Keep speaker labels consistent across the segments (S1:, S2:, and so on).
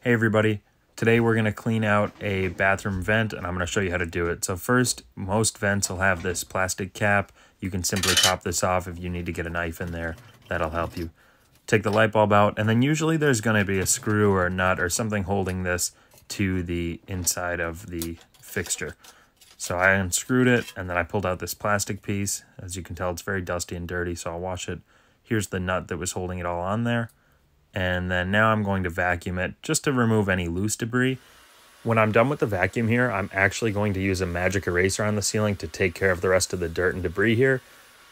S1: Hey everybody, today we're going to clean out a bathroom vent and I'm going to show you how to do it. So first, most vents will have this plastic cap. You can simply pop this off if you need to get a knife in there. That'll help you. Take the light bulb out, and then usually there's going to be a screw or a nut or something holding this to the inside of the fixture. So I unscrewed it and then I pulled out this plastic piece. As you can tell, it's very dusty and dirty, so I'll wash it. Here's the nut that was holding it all on there. And then now I'm going to vacuum it just to remove any loose debris. When I'm done with the vacuum here, I'm actually going to use a magic eraser on the ceiling to take care of the rest of the dirt and debris here.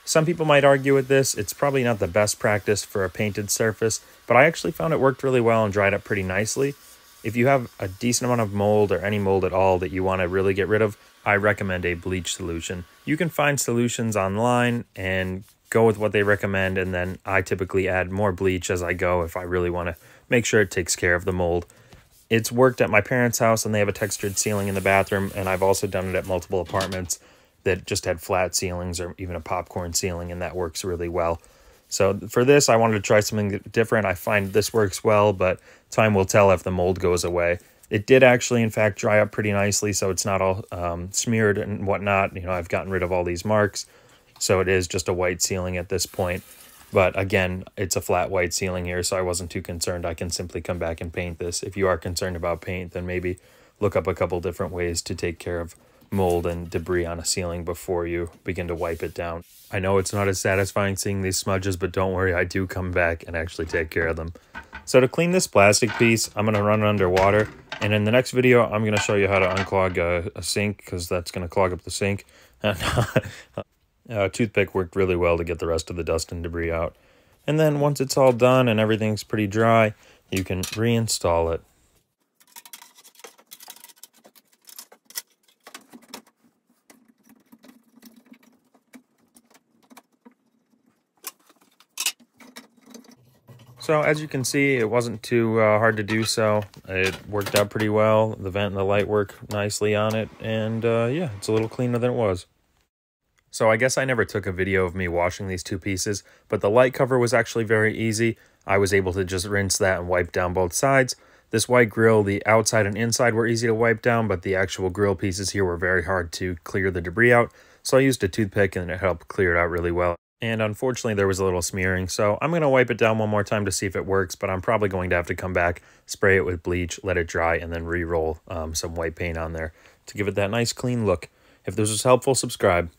S1: Some people might argue with this. It's probably not the best practice for a painted surface, but I actually found it worked really well and dried up pretty nicely. If you have a decent amount of mold or any mold at all that you want to really get rid of, I recommend a bleach solution. You can find solutions online and go with what they recommend, and then I typically add more bleach as I go if I really want to make sure it takes care of the mold. It's worked at my parents' house and they have a textured ceiling in the bathroom, and I've also done it at multiple apartments that just had flat ceilings or even a popcorn ceiling, and that works really well. So for this, I wanted to try something different. I find this works well, but time will tell if the mold goes away. It did actually, in fact, dry up pretty nicely, so it's not all smeared and whatnot. You know, I've gotten rid of all these marks. So it is just a white ceiling at this point. But again, it's a flat white ceiling here, so I wasn't too concerned. I can simply come back and paint this. If you are concerned about paint, then maybe look up a couple different ways to take care of mold and debris on a ceiling before you begin to wipe it down. I know it's not as satisfying seeing these smudges, but don't worry, I do come back and actually take care of them. So to clean this plastic piece, I'm going to run it under water. And in the next video, I'm going to show you how to unclog a sink, because that's going to clog up the sink. Toothpick worked really well to get the rest of the dust and debris out. And then once it's all done and everything's pretty dry, you can reinstall it. So as you can see, it wasn't too hard to do so. It worked out pretty well. The vent and the light work nicely on it. And yeah, it's a little cleaner than it was. So I guess I never took a video of me washing these two pieces, but the light cover was actually very easy. I was able to just rinse that and wipe down both sides. This white grill, the outside and inside were easy to wipe down, but the actual grill pieces here were very hard to clear the debris out. So I used a toothpick and it helped clear it out really well. And unfortunately there was a little smearing, so I'm going to wipe it down one more time to see if it works, but I'm probably going to have to come back, spray it with bleach, let it dry, and then re-roll some white paint on there to give it that nice clean look. If this was helpful, subscribe.